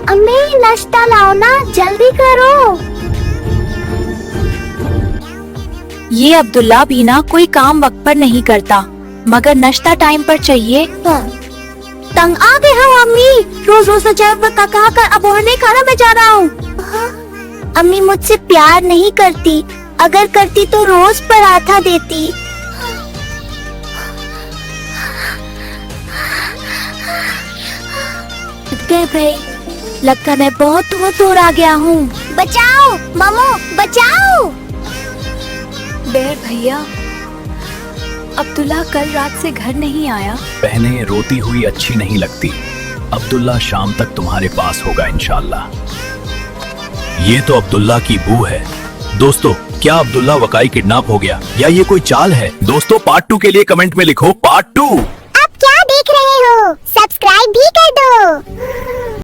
अम्मी नाश्ता लाओ ना, जल्दी करो। ये अब्दुल्ला भी ना कोई काम वक्त पर नहीं करता, मगर नाश्ता टाइम पर चाहिए। तंग आ गए हो अम्मी, रोज रोज अचार पका कर अब और नहीं खाना, मैं जा रहा हूँ। अम्मी मुझसे प्यार नहीं करती, अगर करती तो रोज पराठा देती। गए भाई, लगता है मैं बहुत दूर आ गया हूँ। बचाओ मामू, बचाओ। बेर भैया, अब्दुल्ला कल रात से घर नहीं आया। बहनें रोती हुई अच्छी नहीं लगती। अब्दुल्ला शाम तक तुम्हारे पास होगा इंशाल्लाह। ये तो अब्दुल्ला की बू है। दोस्तों, क्या अब्दुल्ला वकाई किडनैप हो गया या ये कोई चाल है? दोस्तों, पार्ट 2 के लिए कमेंट में लिखो पार्ट 2। आप क्या देख रहे हो? सब्सक्राइब भी कर दो।